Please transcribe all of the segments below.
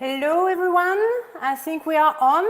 Hello everyone, I think we are on.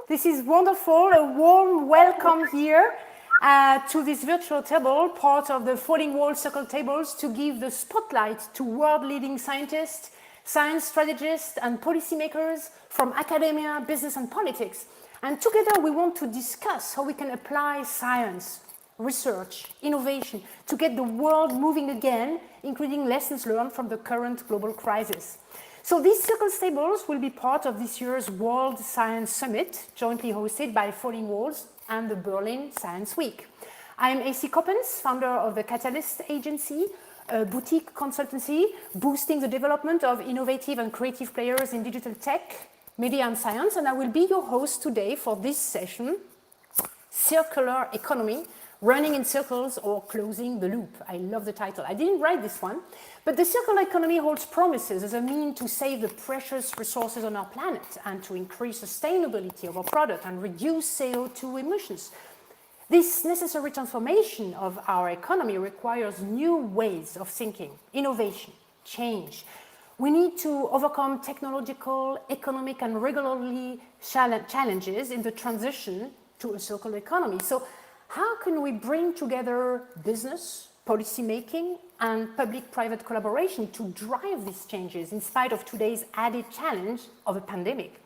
This is wonderful, a warm welcome here to this virtual table, part of the Falling Wall Circle Tables, to give the spotlight to world-leading scientists, science strategists and policymakers from academia, business and politics. And together we want to discuss how we can apply science, research, innovation to get the world moving again, including lessons learned from the current global crisis. So these circle tables will be part of this year's World Science Summit, jointly hosted by Falling Walls and the Berlin Science Week. I'm AC Coppens, founder of the Catalyst Agency, a boutique consultancy boosting the development of innovative and creative players in digital tech, media and science, and I will be your host today for this session, Circular Economy, Running in Circles or Closing the Loop. I love the title. I didn't write this one, but the circular economy holds promises as a means to save the precious resources on our planet and to increase sustainability of our product and reduce CO2 emissions. This necessary transformation of our economy requires new ways of thinking, innovation, change. We need to overcome technological, economic, and regulatory challenges in the transition to a circular economy. So how can we bring together business, policy making, and public-private collaboration to drive these changes in spite of today's added challenge of a pandemic?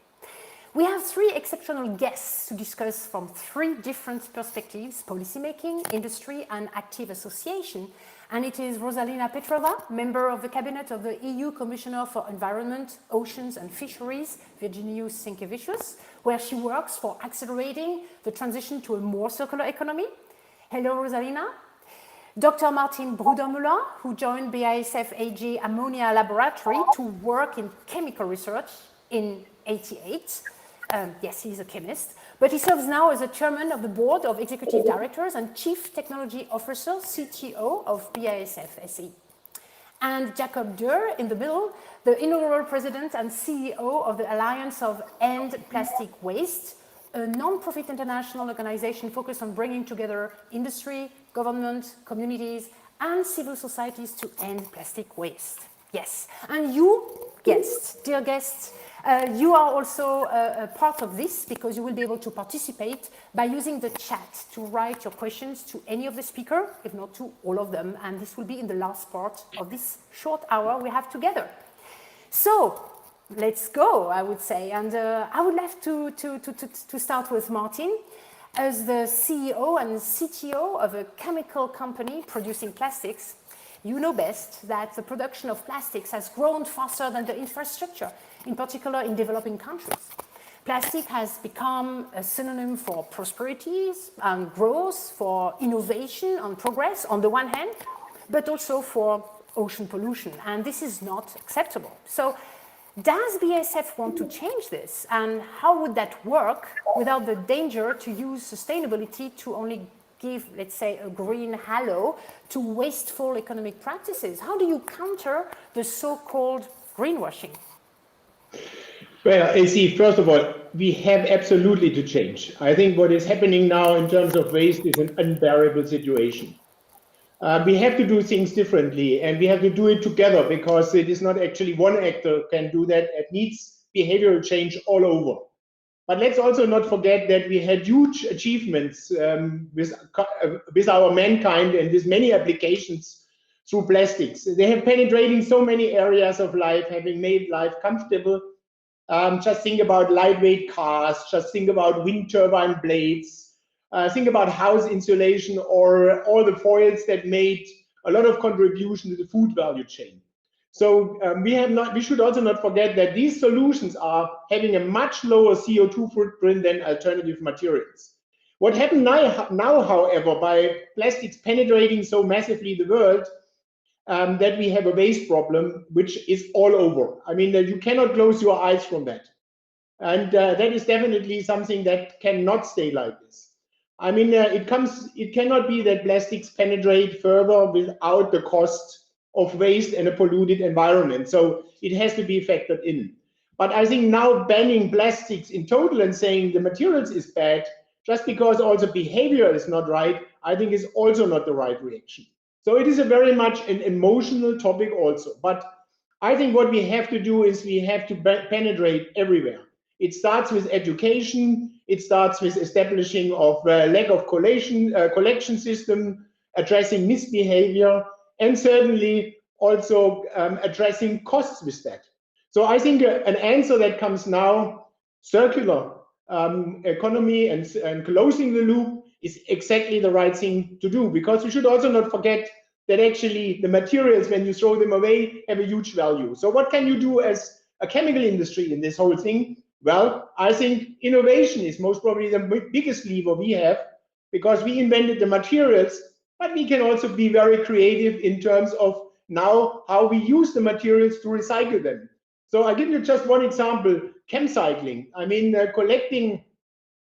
We have three exceptional guests to discuss from three different perspectives: policymaking, industry, and active association. And it is Rosalina Petrova, member of the cabinet of the EU Commissioner for Environment, Oceans and Fisheries, Virginijus Sinkevicius, where she works for accelerating the transition to a more circular economy. Hello, Rosalina. Dr. Martin Brudermüller, who joined BASF AG Ammonia Laboratory to work in chemical research in '88. Yes, he's a chemist, but he serves now as the chairman of the board of executive directors and chief technology officer, CTO of BASF SE. And Jacob Dürr in the middle, the inaugural president and CEO of the Alliance of End Plastic Waste, a non-profit international organization focused on bringing together industry, government, communities, and civil societies to end plastic waste. Yes, and you, guests, dear guests, you are also a part of this because you will be able to participate by using the chat to write your questions to any of the speakers, if not to all of them, and this will be in the last part of this short hour we have together. So let's go, I would say, and I would like to start with Martin. As the CEO and CTO of a chemical company producing plastics, you know best that the production of plastics has grown faster than the infrastructure, in particular in developing countries. Plastic has become a synonym for prosperity and growth, for innovation and progress on the one hand, but also for ocean pollution, and this is not acceptable. So does BASF want to change this, and how would that work without the danger to use sustainability to only give, let's say, a green halo to wasteful economic practices? How do you counter the so-called greenwashing? Well, AC, first of all, we have absolutely to change. I think what is happening now in terms of waste is an unbearable situation. We have to do things differently, and we have to do it together, because it is not actually one actor can do that. It needs behavioral change all over. But let's also not forget that we had huge achievements with our mankind and with many applications through plastics. They have penetrating so many areas of life, having made life comfortable. Just think about lightweight cars, just think about wind turbine blades, think about house insulation, or all the foils that made a lot of contribution to the food value chain. So we should also not forget that these solutions are having a much lower CO2 footprint than alternative materials. What happened now, however, by plastics penetrating so massively the world, that we have a waste problem, which is all over. I mean, you cannot close your eyes from that. And that is definitely something that cannot stay like this. I mean, it cannot be that plastics penetrate further without the cost of waste and a polluted environment. So it has to be factored in. But I think now banning plastics in total and saying the materials is bad, just because also behavior is not right, I think is also not the right reaction. So it is a very much an emotional topic also. But I think what we have to do is we have to penetrate everywhere. It starts with education. It starts with establishing of lack of collection system, addressing misbehavior, and certainly also addressing costs with that. So I think an answer that comes now, circular economy and closing the loop, is exactly the right thing to do, because we should also not forget that actually the materials, when you throw them away, have a huge value. So what can you do as a chemical industry in this whole thing? Well, I think innovation is most probably the biggest lever we have, because we invented the materials, but we can also be very creative in terms of now how we use the materials to recycle them. So I'll give you just one example, chemcycling. I mean, collecting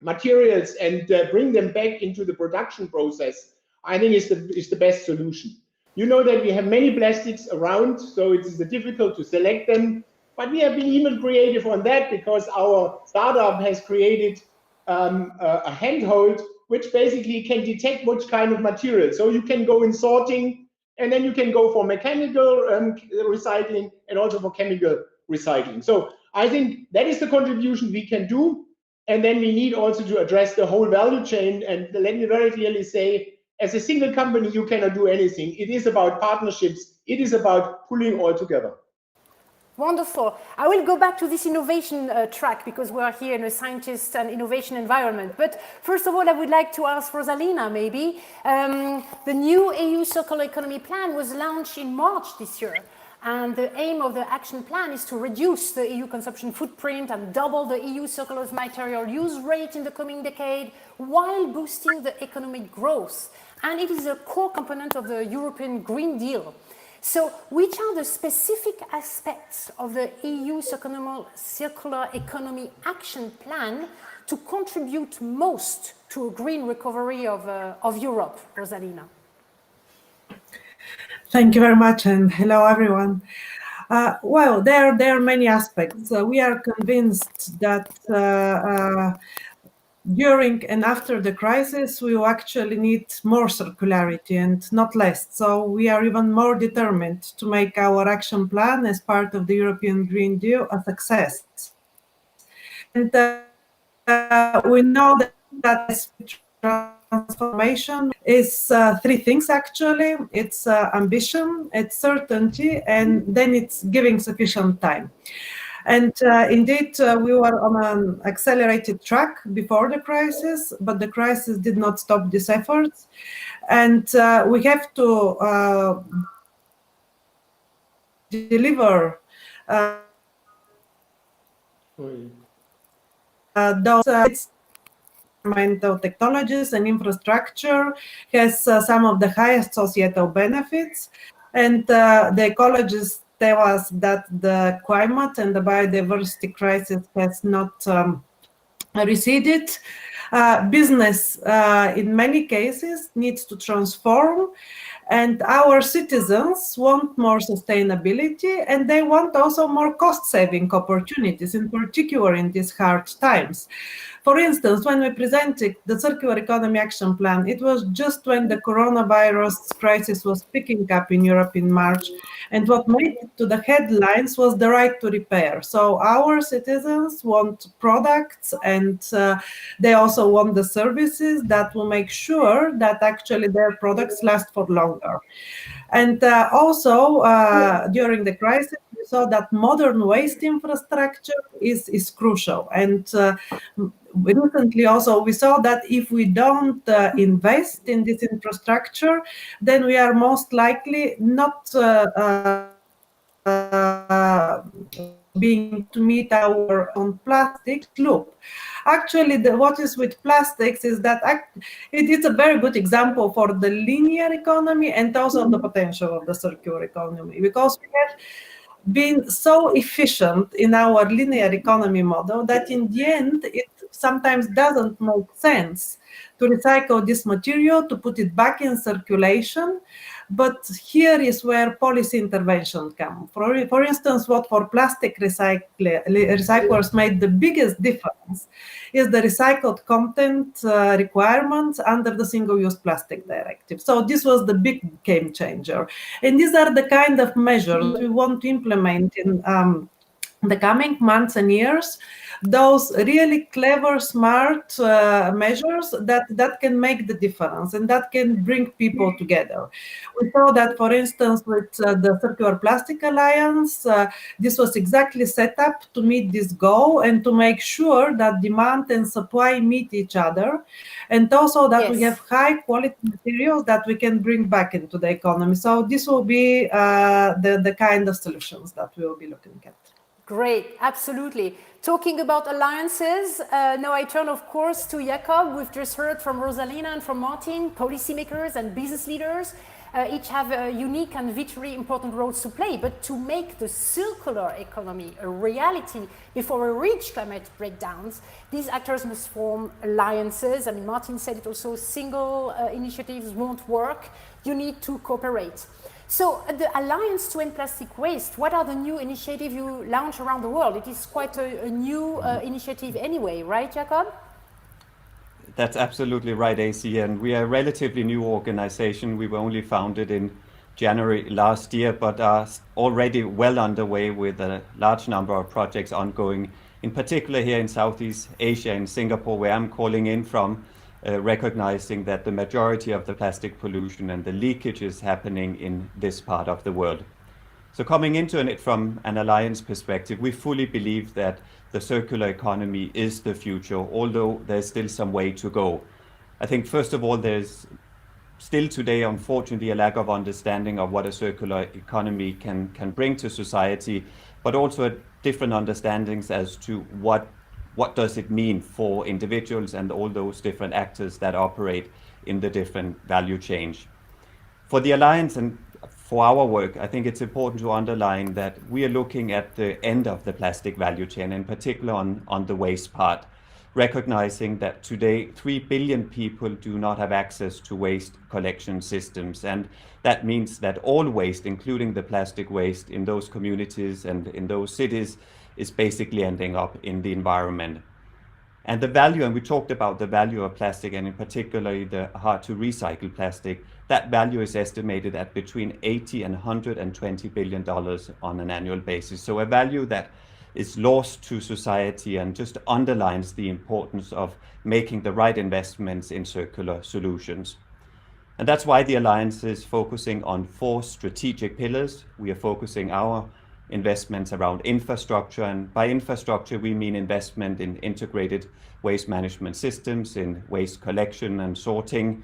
materials and bring them back into the production process, I think is the best solution. You know that we have many plastics around, so it is difficult to select them, but we have been even creative on that, because our startup has created a handhold which basically can detect which kind of material. So you can go in sorting, and then you can go for mechanical recycling and also for chemical recycling. So I think that is the contribution we can do. And then we need also to address the whole value chain. And let me very clearly say, as a single company, you cannot do anything. It is about partnerships. It is about pulling all together. Wonderful. I will go back to this innovation track, because we are here in a scientist and innovation environment. But first of all, I would like to ask Rosalina, maybe. The new EU Circular Economy Plan was launched in March this year. And the aim of the action plan is to reduce the EU consumption footprint and double the EU circular material use rate in the coming decade, while boosting the economic growth. And it is a core component of the European Green Deal. So which are the specific aspects of the EU Circular Economy Action Plan to contribute most to a green recovery of Europe, Rosalina? Thank you very much, and hello, everyone. Well, there are many aspects. We are convinced that during and after the crisis, we will actually need more circularity and not less. So we are even more determined to make our action plan as part of the European Green Deal a success. And we know that this transformation is three things, actually. It's ambition, it's certainty, and then it's giving sufficient time. And indeed, we were on an accelerated track before the crisis, but the crisis did not stop these efforts. And we have to deliver those environmental technologies and infrastructure has some of the highest societal benefits. And the ecologists tell us that the climate and the biodiversity crisis has not receded. Business, in many cases, needs to transform, and our citizens want more sustainability, and they want also more cost-saving opportunities, in particular in these hard times. For instance, when we presented the Circular Economy Action Plan, it was just when the coronavirus crisis was picking up in Europe in March, and what made it to the headlines was the right to repair. So our citizens want products, and they also want the services that will make sure that actually their products last for longer. And also, during the crisis, we saw that modern waste infrastructure is crucial. And recently also, we saw that if we don't invest in this infrastructure, then we are most likely not being to meet our own plastic loop. Actually, what is with plastics is that it is a very good example for the linear economy and also the potential of the circular economy, because we have been so efficient in our linear economy model that in the end, it sometimes doesn't make sense to recycle this material, to put it back in circulation, But here is where policy intervention come. For instance, what for plastic recyclers made the biggest difference is the recycled content requirements under the Single-Use Plastic Directive. So this was the big game changer. And these are the kind of measures we want to implement in the coming months and years, those really clever, smart measures that can make the difference and that can bring people together. We saw that, for instance, with the Circular Plastic Alliance, this was exactly set up to meet this goal and to make sure that demand and supply meet each other, and also that we have high quality materials that we can bring back into the economy. So this will be the kind of solutions that we will be looking at. Great, absolutely. Talking about alliances, now I turn, of course, to Jakob. We've just heard from Rosalina and from Martin, policymakers and business leaders. Each have a unique and very important roles to play. But to make the circular economy a reality before we reach climate breakdowns, these actors must form alliances. I mean, Martin said it also, single initiatives won't work. You need to cooperate. So the Alliance to End Plastic Waste, what are the new initiatives you launch around the world? It is quite a new initiative anyway, right, Jakob? That's absolutely right, AC. And we are a relatively new organization. We were only founded in January last year, but are already well underway with a large number of projects ongoing, in particular here in Southeast Asia, in Singapore, where I'm calling in from, recognizing that the majority of the plastic pollution and the leakage is happening in this part of the world. So coming into it from an alliance perspective, we fully believe that the circular economy is the future, although there's still some way to go. I think, first of all, there's still today, unfortunately, a lack of understanding of what a circular economy can bring to society, but also different understandings as to what does it mean for individuals and all those different actors that operate in the different value chains. For the Alliance and for our work, I think it's important to underline that we are looking at the end of the plastic value chain, in particular on the waste part, recognizing that today 3 billion people do not have access to waste collection systems. And that means that all waste, including the plastic waste in those communities and in those cities, is basically ending up in the environment. And the value, and we talked about the value of plastic, and in particular the hard to recycle plastic, that value is estimated at between 80 and 120 billion dollars on an annual basis. So a value that is lost to society and just underlines the importance of making the right investments in circular solutions. And that's why the Alliance is focusing on 4 strategic pillars. We are focusing our investments around infrastructure, and by infrastructure we mean investment in integrated waste management systems, in waste collection and sorting,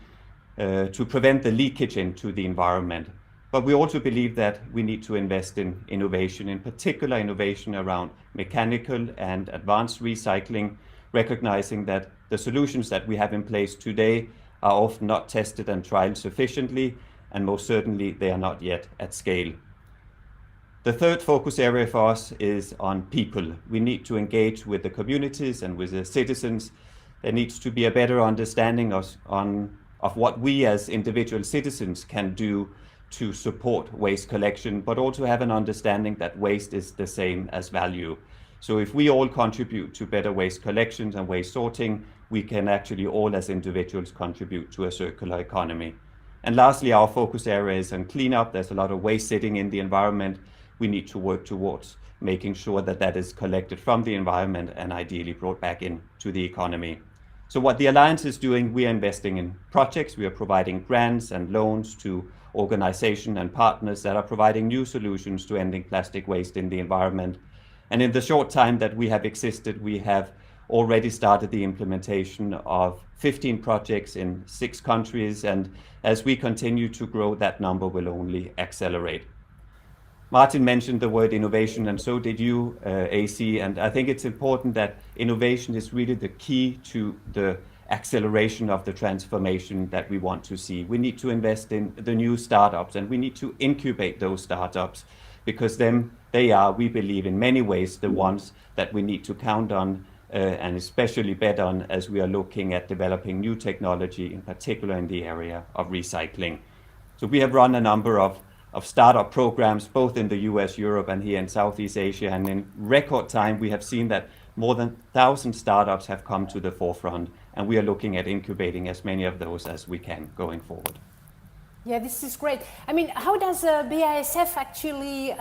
to prevent the leakage into the environment. But we also believe that we need to invest in innovation, in particular innovation around mechanical and advanced recycling, recognizing that the solutions that we have in place today are often not tested and trialed sufficiently, and most certainly they are not yet at scale. The third focus area for us is on people. We need to engage with the communities and with the citizens. There needs to be a better understanding of what we as individual citizens can do to support waste collection, but also have an understanding that waste is the same as value. So if we all contribute to better waste collections and waste sorting, we can actually all as individuals contribute to a circular economy. And lastly, our focus area is on cleanup. There's a lot of waste sitting in the environment. We need to work towards making sure that that is collected from the environment and ideally brought back into the economy. So what the Alliance is doing, we are investing in projects. We are providing grants and loans to organizations and partners that are providing new solutions to ending plastic waste in the environment. And in the short time that we have existed, we have already started the implementation of 15 projects in 6 countries. And as we continue to grow, that number will only accelerate. Martin mentioned the word innovation, and so did you, AC. And I think it's important that innovation is really the key to the acceleration of the transformation that we want to see. We need to invest in the new startups, and we need to incubate those startups, because then they are, we believe, in many ways the ones that we need to count on and especially bet on as we are looking at developing new technology, in particular in the area of recycling. So we have run a number of startup programs, both in the US, Europe, and here in Southeast Asia. And in record time, we have seen that more than 1,000 startups have come to the forefront. And we are looking at incubating as many of those as we can going forward. Yeah, this is great. I mean, how does BASF actually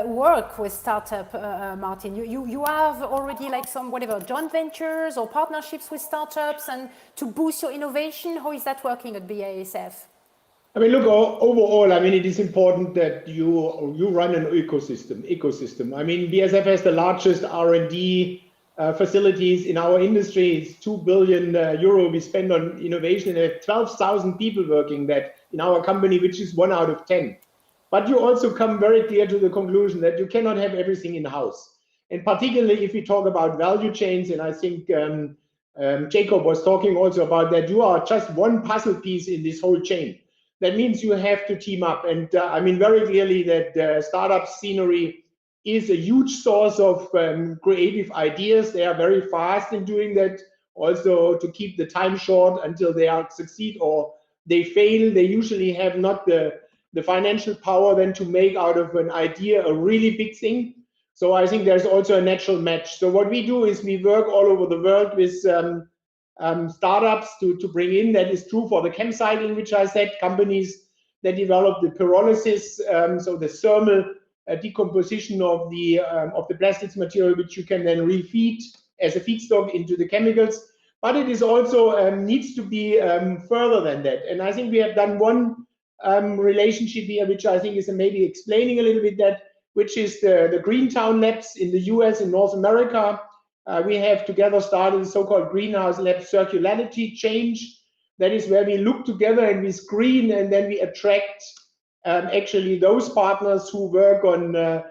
work with startup, Martin? You have already like some joint ventures or partnerships with startups and to boost your innovation. How is that working at BASF? I mean, look, overall, I mean, it is important that you run an ecosystem. I mean, BASF has the largest R&D facilities in our industry. It's 2 billion euro we spend on innovation, and have 12,000 people working that in our company, which is 1 out of 10. But you also come very clear to the conclusion that you cannot have everything in-house. And particularly if we talk about value chains, and I think Jacob was talking also about that, you are just one puzzle piece in this whole chain. That means you have to team up. And I mean very clearly that startup scenery is a huge source of creative ideas. They are very fast in doing that. Also, to keep the time short until they succeed or they fail, they usually have not the financial power then to make out of an idea a really big thing. So I think there's also a natural match. So what we do is we work all over the world with startups to bring in. That is true for the chem cycling, which I said, companies that develop the pyrolysis, so the thermal decomposition of the plastics material, which you can then refeed as a feedstock into the chemicals. But it is also needs to be further than that. And I think we have done one relationship here, which I think is maybe explaining a little bit that, which is the Greentown Labs in the US and North America. We have together started the so-called Greenhouse Lab Circularity Change. That is where we look together and we screen and then we attract actually those partners who work on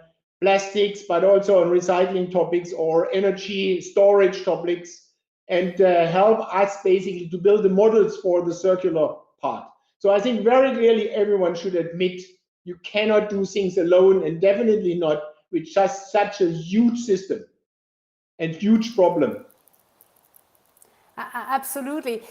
plastics, but also on recycling topics or energy storage topics, and help us basically to build the models for the circular part. So I think very clearly everyone should admit you cannot do things alone, and definitely not with just such a huge system and huge problem. Absolutely.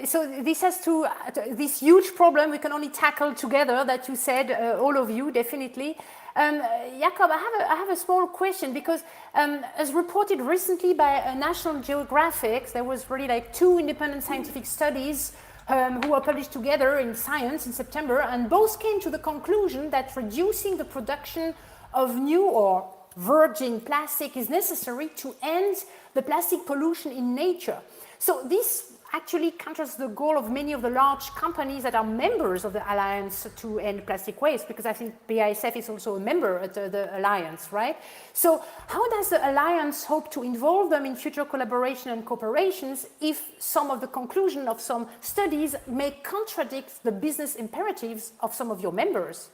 So this huge problem we can only tackle together, that you said, all of you, definitely. Jakob, I have a small question, because as reported recently by National Geographic, there was really like 2 independent scientific studies who were published together in Science in September, and both came to the conclusion that reducing the production of new or virgin plastic is necessary to end the plastic pollution in nature. So this actually counters the goal of many of the large companies that are members of the Alliance to End Plastic Waste, because I think BASF is also a member at the Alliance, right? So how does the Alliance hope to involve them in future collaboration and cooperations if some of the conclusion of some studies may contradict the business imperatives of some of your members?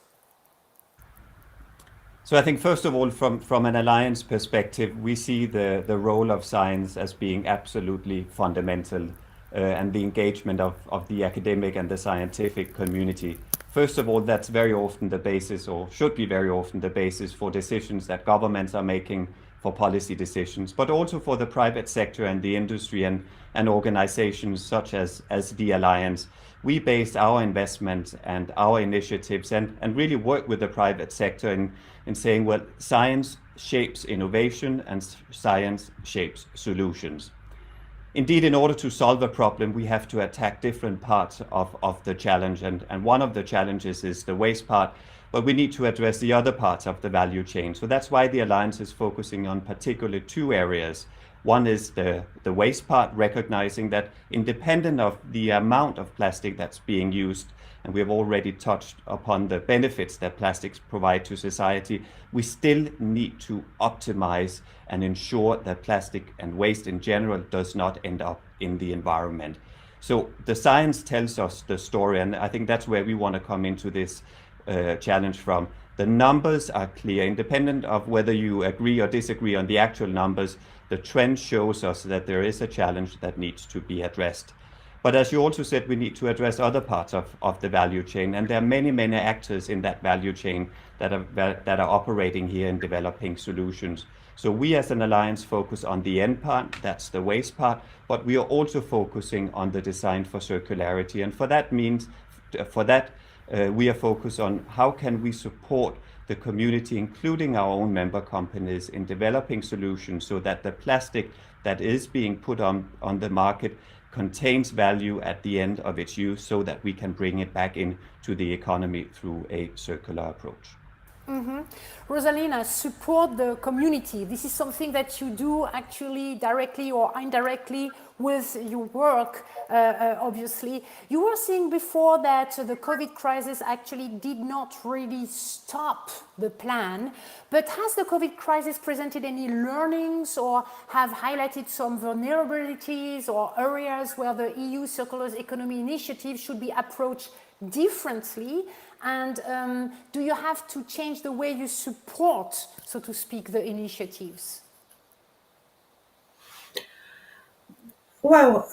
So I think, first of all, from an alliance perspective, we see the role of science as being absolutely fundamental, and the engagement of the academic and the scientific community. First of all, that's very often the basis, or should be very often the basis, for decisions that governments are making, for policy decisions, but also for the private sector and the industry and organizations such as the Alliance. We base our investments and our initiatives and really work with the private sector in saying, well, science shapes innovation and science shapes solutions. Indeed, in order to solve a problem, we have to attack different parts of the challenge. And one of the challenges is the waste part, but we need to address the other parts of the value chain. So that's why the Alliance is focusing on particularly 2 areas. One is the waste part, recognizing that independent of the amount of plastic that's being used, and we have already touched upon the benefits that plastics provide to society, we still need to optimize and ensure that plastic and waste in general does not end up in the environment. So the science tells us the story, and I think that's where we want to come into this challenge from. The numbers are clear, independent of whether you agree or disagree on the actual numbers. The trend shows us that there is a challenge that needs to be addressed. But as you also said, we need to address other parts of the value chain, and there are many, many actors in that value chain that are operating here in developing solutions. So we as an alliance focus on the end part, that's the waste part, but we are also focusing on the design for circularity. And for that we are focused on how can we support the community, including our own member companies, in developing solutions so that the plastic that is being put on the market contains value at the end of its use, so that we can bring it back into the economy through a circular approach. Rosalina, support the community. This is something that you do actually directly or indirectly with your work, obviously. You were saying before that the COVID crisis actually did not really stop the plan, but has the COVID crisis presented any learnings or have highlighted some vulnerabilities or areas where the EU Circular Economy Initiative should be approached differently? And do you have to change the way you support, so to speak, the initiatives? Well,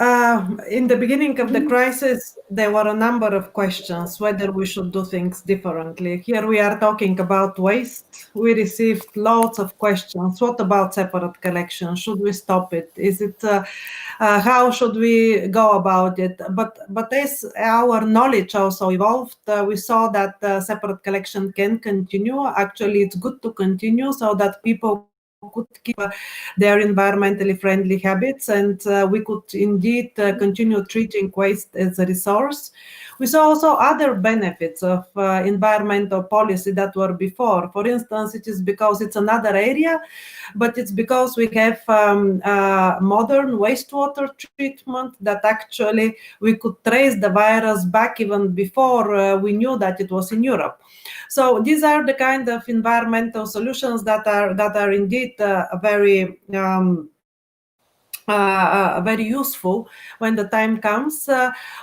in the beginning of the crisis, there were a number of questions whether we should do things differently. Here we are talking about waste. We received lots of questions. What about separate collection? Should we stop it? Is it? How should we go about it? But as our knowledge also evolved, we saw that separate collection can continue. Actually, it's good to continue so that people could keep their environmentally friendly habits, and we could indeed continue treating waste as a resource. We saw also other benefits of environmental policy that were before. For instance, it is because it's another area, but it's because we have modern wastewater treatment that actually we could trace the virus back even before we knew that it was in Europe. So these are the kind of environmental solutions that are indeed very very useful when the time comes.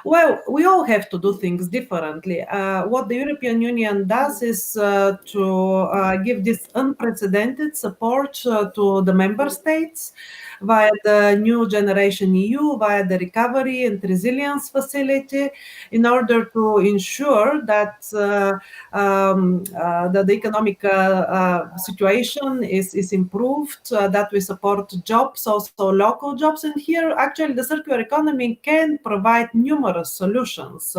Well, we all have to do things differently. What the European Union does is to give this unprecedented support to the member states via the New Generation EU, via the Recovery and Resilience Facility, in order to ensure that the economic situation is improved, that we support jobs, also local jobs. And here, actually, the circular economy can provide numerous solutions,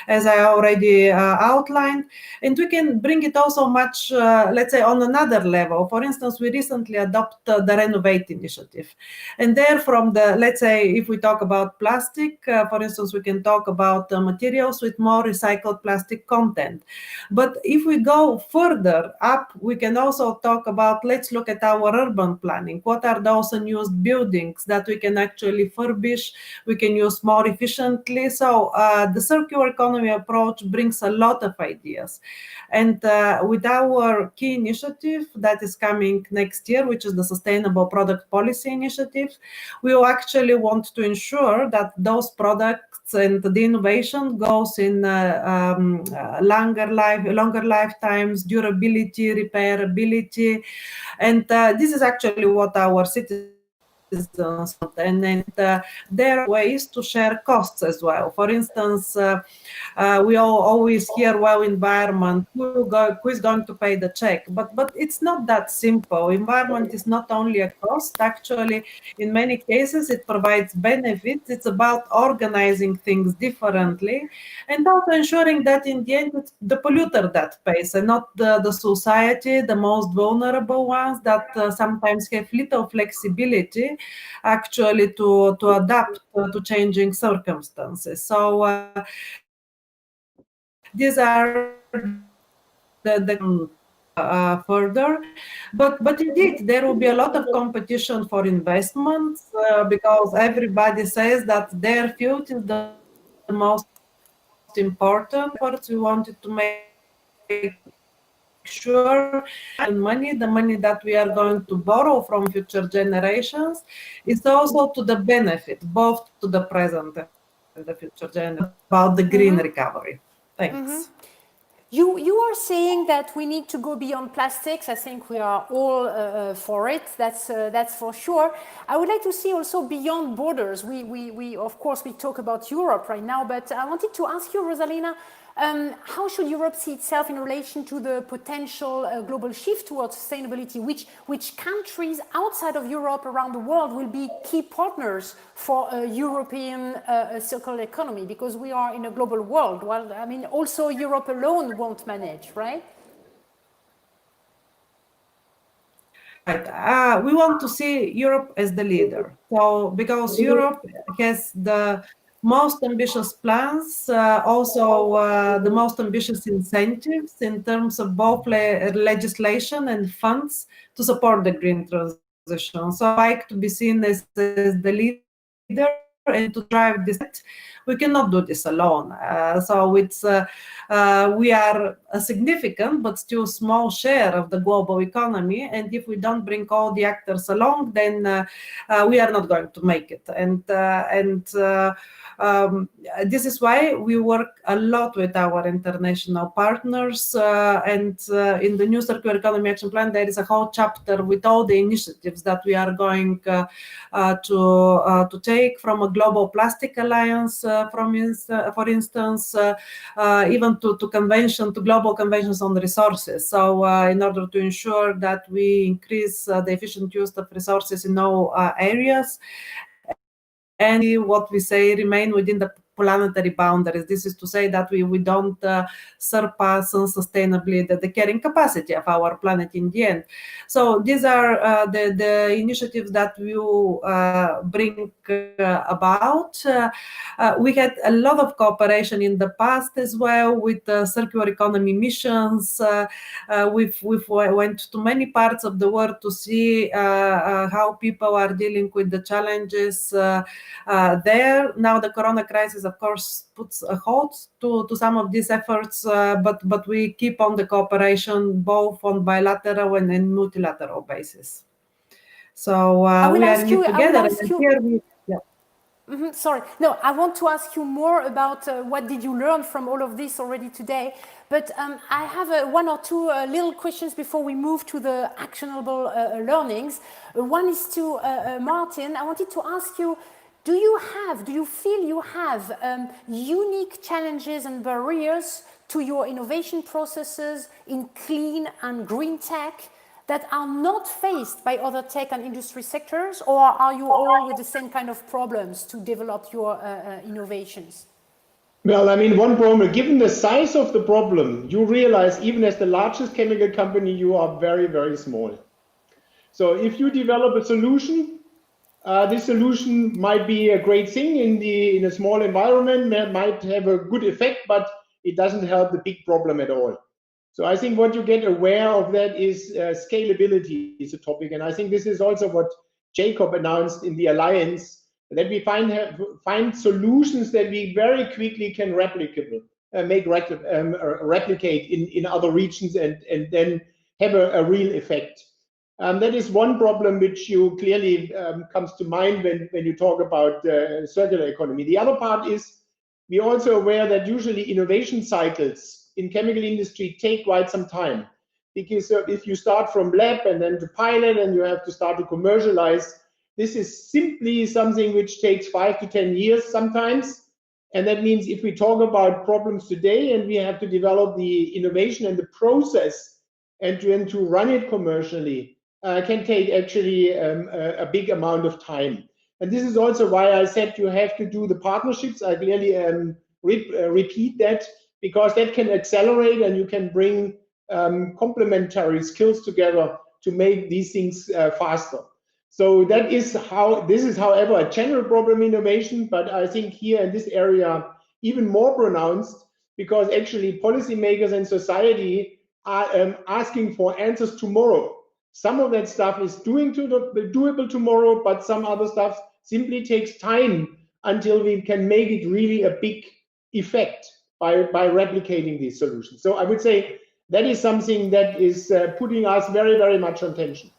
as I already outlined. And we can bring it also much, let's say, on another level. For instance, we recently adopted the Renovate initiative. And there from the, let's say, if we talk about plastic, for instance, we can talk about materials with more recycled plastic content. But if we go further up, we can also talk about, let's look at our urban planning. What are those unused buildings that we can actually furbish, we can use more efficiently? So the circular economy approach brings a lot of ideas. And with our key initiative that is coming next year, which is the Sustainable Product Policy Initiative, we will actually want to ensure that those products and the innovation goes in longer lifetimes, durability, repairability. And this is actually what our citizens want. And there are ways to share costs as well. For instance, we all always hear, well, environment, who is going to pay the check? But it's not that simple. Environment is not only a cost. Actually, in many cases, it provides benefits. It's about organizing things differently and also ensuring that in the end, it's the polluter that pays and not the society, the most vulnerable ones that sometimes have little flexibility actually to adapt to changing circumstances. So these are the further, but indeed there will be a lot of competition for investments because everybody says that their field is the most important. But we wanted to make sure and the money that we are going to borrow from future generations is also to the benefit both to the present and the future generations about the green recovery. Thanks. You are saying that we need to go beyond plastics. I think we are all for it. That's for sure. I would like to see also beyond borders. We of course we talk about Europe right now, but I wanted to ask you, Rosalina, How should Europe see itself in relation to the potential global shift towards sustainability? Which countries outside of Europe around the world will be key partners for a European circular economy? Because we are in a global world. Well, I mean, also Europe alone won't manage, right? Right. We want to see Europe as the leader. So, because Europe has the most ambitious plans, also the most ambitious incentives in terms of both legislation and funds to support the green transition. So, I like to be seen as the leader and to drive this. We cannot do this alone. So it's we are a significant but still small share of the global economy, and if we don't bring all the actors along, then we are not going to make it. And this is why we work a lot with our international partners. And in the new Circular Economy Action Plan, there is a whole chapter with all the initiatives that we are going to take, from a Global Plastic Alliance, for instance, even to global conventions on resources. So in order to ensure that we increase the efficient use of resources in all areas, and what we say remain within the planetary boundaries. This is to say that we don't surpass unsustainably the carrying capacity of our planet in the end. So these are the initiatives that we will bring about. We had a lot of cooperation in the past as well with circular economy missions. We've went to many parts of the world to see how people are dealing with the challenges there. Now the corona crisis, of course, puts a halt to some of these efforts, but we keep on the cooperation both on bilateral and multilateral basis. So we are in it together. Sorry, no, I want to ask you more about what did you learn from all of this already today. But I have one or two little questions before we move to the actionable learnings. One is to Martin. I wanted to ask you, do you feel you have unique challenges and barriers to your innovation processes in clean and green tech that are not faced by other tech and industry sectors, or are you all with the same kind of problems to develop your innovations? Well, I mean, one problem, given the size of the problem, you realize even as the largest chemical company, you are very, very small. So if you develop a solution, this solution might be a great thing in a small environment, might have a good effect, but it doesn't help the big problem at all. So I think what you get aware of that is scalability is a topic. And I think this is also what Jacob announced in the Alliance, that we find solutions that we very quickly can replicate in other regions and then have a real effect. That is one problem which you clearly comes to mind when you talk about circular economy. The other part is we're also aware that usually innovation cycles in chemical industry take quite some time, because if you start from lab and then to pilot and you have to start to commercialize, this is simply something which takes 5 to 10 years sometimes. And that means if we talk about problems today and we have to develop the innovation and the process and to run it commercially, can take actually a big amount of time. And this is also why I said you have to do the partnerships. I clearly repeat that, because that can accelerate and you can bring complementary skills together to make these things faster. So this is, however, a general problem innovation, but I think here in this area even more pronounced, because actually policymakers and society are asking for answers tomorrow. Some of that stuff is doable tomorrow, but some other stuff simply takes time until we can make it really a big effect by replicating these solutions. So I would say that is something that is putting us very, very much on tension.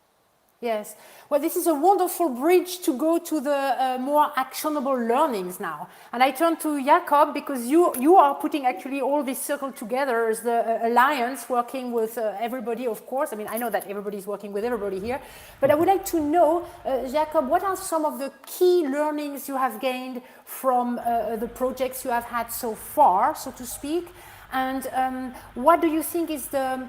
Yes. Well, this is a wonderful bridge to go to the more actionable learnings now. And I turn to Jakob, because you are putting actually all this circle together as the alliance, working with everybody, of course. I mean, I know that everybody is working with everybody here. But I would like to know, Jakob, what are some of the key learnings you have gained from the projects you have had so far, so to speak? And what do you think is the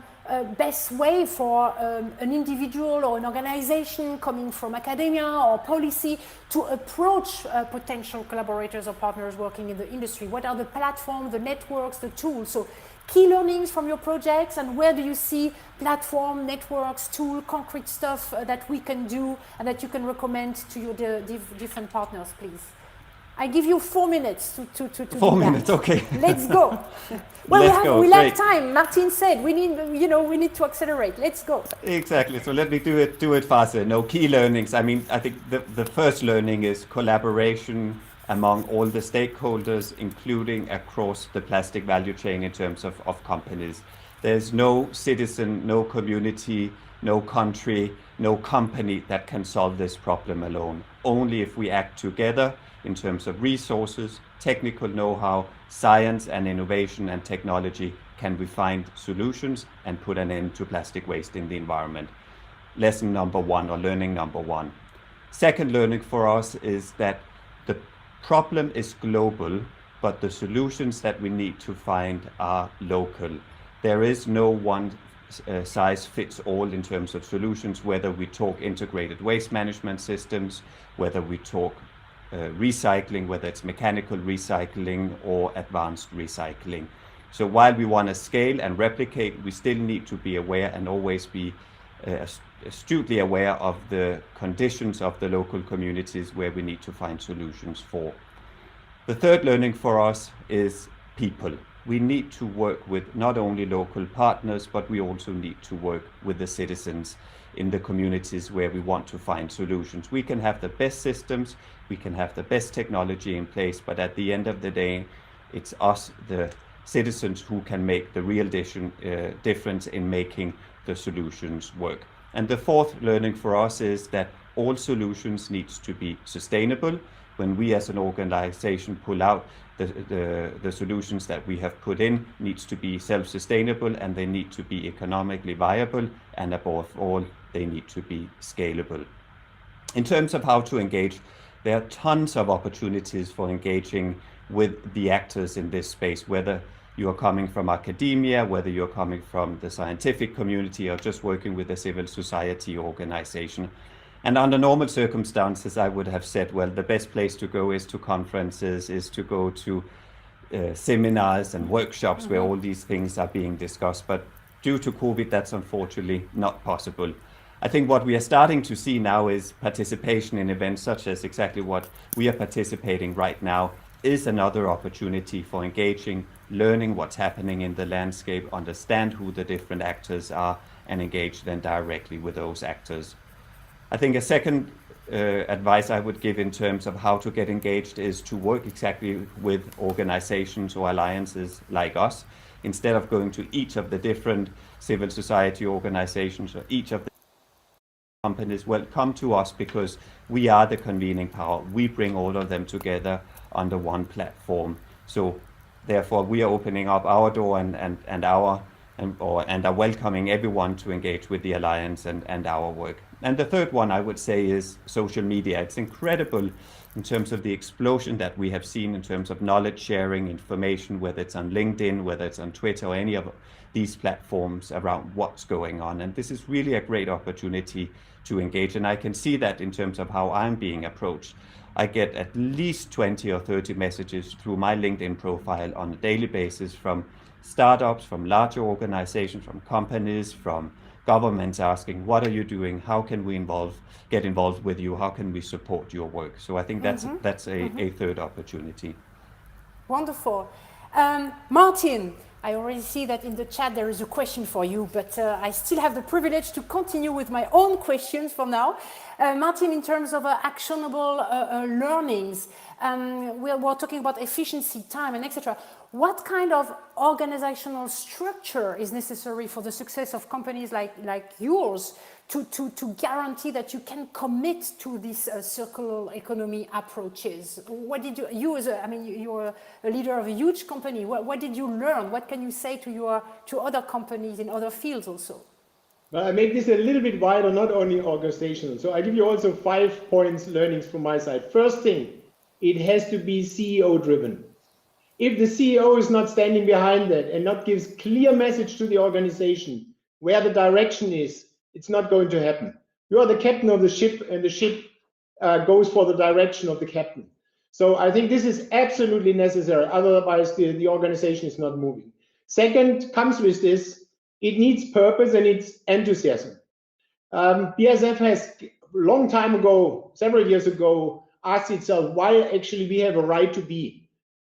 best way for an individual or an organization coming from academia or policy to approach potential collaborators or partners working in the industry? What are the platforms, the networks, the tools? So key learnings from your projects, and where do you see platform, networks, tool, concrete stuff that we can do and that you can recommend to your different partners, please? I give you 4 minutes to 4 minutes, okay. Let's go. Well, we lack time. Martin said we need to accelerate. Let's go. Exactly. So let me do it faster. No, key learnings. I mean, I think the first learning is collaboration among all the stakeholders, including across the plastic value chain in terms of companies. There's no citizen, no community, no country, no company that can solve this problem alone. Only if we act together in terms of resources, technical know-how, science and innovation and technology can we find solutions and put an end to plastic waste in the environment. Lesson number one, or learning number one. Second learning for us is that the problem is global, but the solutions that we need to find are local. There is no one size fits all in terms of solutions, whether we talk integrated waste management systems, whether we talk recycling, whether it's mechanical recycling or advanced recycling. So while we want to scale and replicate, we still need to be aware and always be astutely aware of the conditions of the local communities where we need to find solutions for. The third learning for us is people. We need to work with not only local partners, but we also need to work with the citizens in the communities where we want to find solutions. We can have the best systems, we can have the best technology in place, but at the end of the day, it's us, the citizens, who can make the real difference in making the solutions work. And the fourth learning for us is that all solutions needs to be sustainable. When we as an organization pull out the solutions that we have put in, needs to be self-sustainable, and they need to be economically viable, and above all, they need to be scalable. In terms of how to engage, there are tons of opportunities for engaging with the actors in this space, whether you are coming from academia, whether you're coming from the scientific community, or just working with a civil society organization. And under normal circumstances, I would have said, well, the best place to go is to conferences, is to go to seminars and workshops where all these things are being discussed. But due to COVID, that's unfortunately not possible. I think what we are starting to see now is participation in events such as exactly what we are participating right now is another opportunity for engaging, learning what's happening in the landscape, understand who the different actors are, and engage then directly with those actors. I think a second advice I would give in terms of how to get engaged is to work exactly with organizations or alliances like us, instead of going to each of the different civil society organizations or each of the companies. Well, come to us, because we are the convening power. We bring all of them together under one platform. So therefore we are opening up our door and are welcoming everyone to engage with the Alliance and our work. And the third one I would say is social media. It's incredible in terms of the explosion that we have seen in terms of knowledge sharing, information, whether it's on LinkedIn, whether it's on Twitter, or any of these platforms around what's going on. And this is really a great opportunity to engage. And I can see that in terms of how I'm being approached. I get at least 20 or 30 messages through my LinkedIn profile on a daily basis from startups, from larger organizations, from companies, from governments asking, what are you doing? How can we get involved with you? How can we support your work? So I think that's a third opportunity. Wonderful. Martin, I already see that in the chat there is a question for you, but I still have the privilege to continue with my own questions for now. Martin, in terms of actionable learnings, we're talking about efficiency, time, and etc. What kind of organizational structure is necessary for the success of companies like yours to guarantee that you can commit to these circular economy approaches? What did you're a leader of a huge company. What did you learn? What can you say to other companies in other fields also? Well, I make this a little bit wider, not only organizational. So I give you also 5 points learnings from my side. First thing, it has to be CEO driven. if the CEO is not standing behind that and not gives clear message to the organization where the direction is, it's not going to happen. You are the captain of the ship, and the ship goes for the direction of the captain. So I think this is absolutely necessary. Otherwise, the organization is not moving. Second comes with this, it needs purpose and it's enthusiasm. BASF has a long time ago, several years ago, asked itself why actually we have a right to be.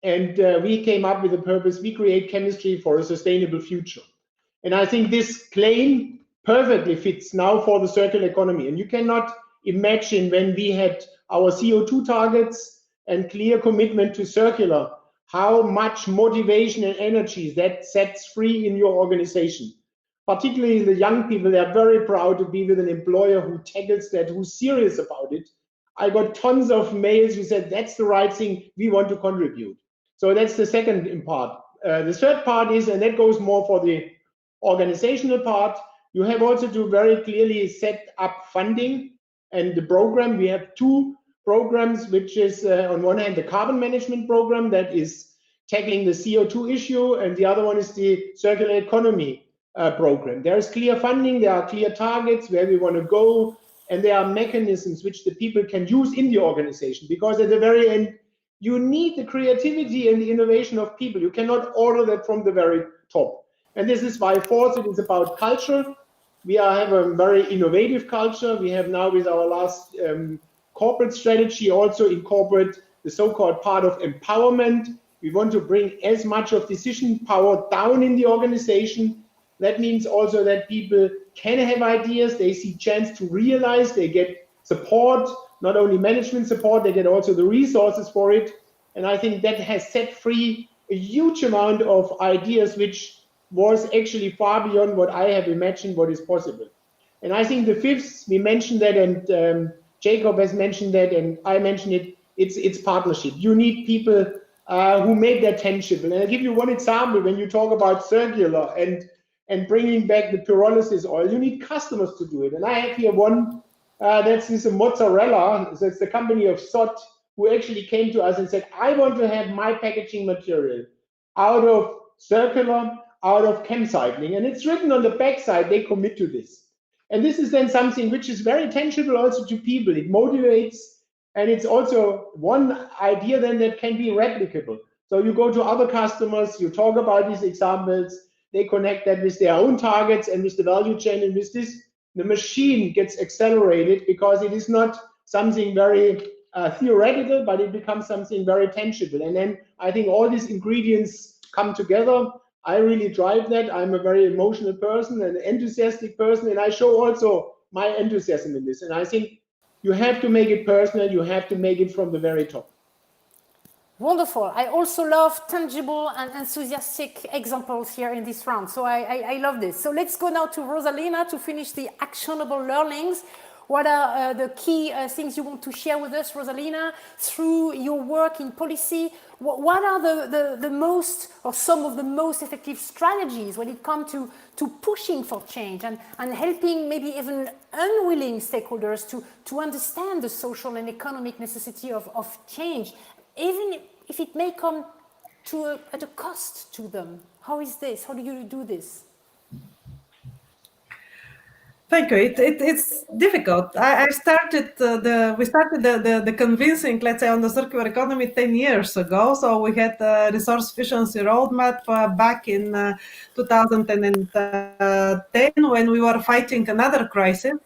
And we came up with a purpose, we create chemistry for a sustainable future. And I think this claim perfectly fits now for the circular economy. And you cannot imagine when we had our CO2 targets and clear commitment to circular, how much motivation and energy that sets free in your organization. Particularly the young people, they are very proud to be with an employer who tackles that, who's serious about it. I got tons of mails who said, that's the right thing, we want to contribute. So that's the second part. The third part is, and that goes more for the organizational part, you have also to very clearly set up funding and the program. We have two programs, which is on one hand the carbon management program that is tackling the CO2 issue, and the other one is the circular economy program. There is clear funding, there are clear targets where we want to go, and there are mechanisms which the people can use in the organization, because at the very end you need the creativity and the innovation of people. You cannot order that from the very top. And this is why fourth, it is about culture. We have a very innovative culture. We have now with our last corporate strategy also incorporate the so-called part of empowerment. We want to bring as much of decision power down in the organization. That means also that people can have ideas, they see chance to realize, they get support, not only management support, they get also the resources for it. And I think that has set free a huge amount of ideas, which was actually far beyond what I have imagined what is possible. And I think the fifth, we mentioned that, and Jacob has mentioned that, and I mentioned it, it's partnership. You need people who make that tangible. And I'll give you one example. When you talk about circular and bringing back the pyrolysis oil, you need customers to do it. And I have here one, that's this mozzarella. So it's the company of Sot, who actually came to us and said, I want to have my packaging material out of circular, out of chemcycling. And it's written on the backside, they commit to this. And this is then something which is very tangible also to people. It motivates, and it's also one idea then that can be replicable. So you go to other customers, you talk about these examples, they connect that with their own targets and with the value chain, and with this, the machine gets accelerated, because it is not something very theoretical, but it becomes something very tangible. And then I think all these ingredients come together. I really drive that. I'm a very emotional person, an enthusiastic person, and I show also my enthusiasm in this. And I think you have to make it personal, you have to make it from the very top. Wonderful. I also love tangible and enthusiastic examples here in this round. So I love this. So let's go now to Rosalina to finish the actionable learnings. What are the key things you want to share with us, Rosalina, through your work in policy? What are the most, or some of the most effective strategies when it comes to pushing for change and helping maybe even unwilling stakeholders to understand the social and economic necessity of change, even if it may come at a cost to them? How is this? How do you do this? Thank you. It's difficult. We started the convincing, let's say, on the circular economy 10 years ago. So we had a resource efficiency roadmap back in 2010 when we were fighting another crisis.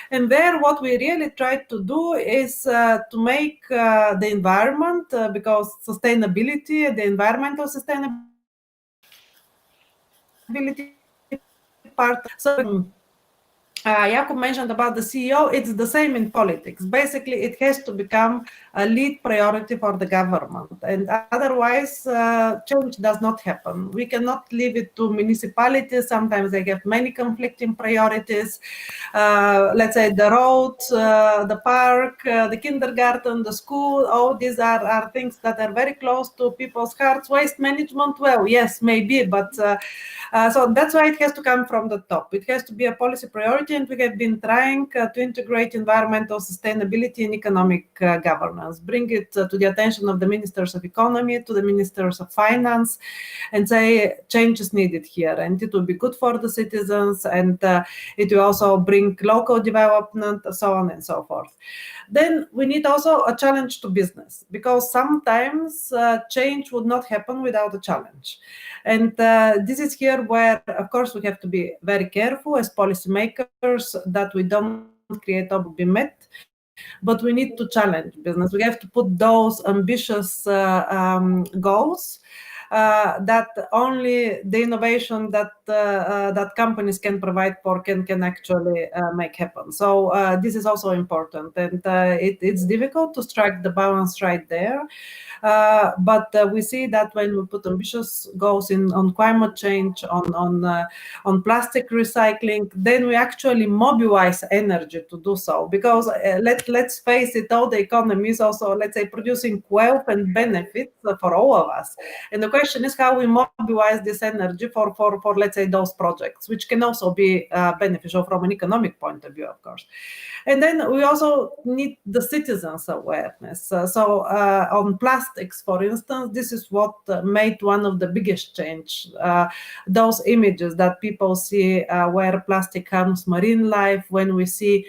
And there, what we really tried to do is to make the environment, because sustainability, the environmental sustainability part. So Jakob mentioned about the CEO, it's the same in politics. Basically, it has to become a lead priority for the government. And otherwise, change does not happen. We cannot leave it to municipalities. Sometimes they have many conflicting priorities. Let's say the roads, the park, the kindergarten, the school, all these are things that are very close to people's hearts. Waste management, well, yes, maybe, but so that's why it has to come from the top. It has to be a policy priority. technology, and we have been trying to integrate environmental sustainability in economic governance, bring it to the attention of the ministers of economy, to the ministers of finance, and say change is needed here, and it will be good for the citizens, and it will also bring local development, so on and so forth. Then we need also a challenge to business, because sometimes change would not happen without a challenge. And this is here where, of course, we have to be very careful as policymakers that we don't create or be met, but we need to challenge business. We have to put those ambitious goals that only the innovation that that companies can provide for can actually make happen. So this is also important, and it's difficult to strike the balance right there. But we see that when we put ambitious goals on climate change, on plastic recycling, then we actually mobilize energy to do so. Because let's face it, all the economy is also, let's say, producing wealth and benefits for all of us. And the question is how we mobilize this energy for let's say, those projects, which can also be beneficial from an economic point of view, of course. And then we also need the citizens' awareness. So on plastics, for instance, this is what made one of the biggest change. Those images that people see where plastic harms marine life, when we see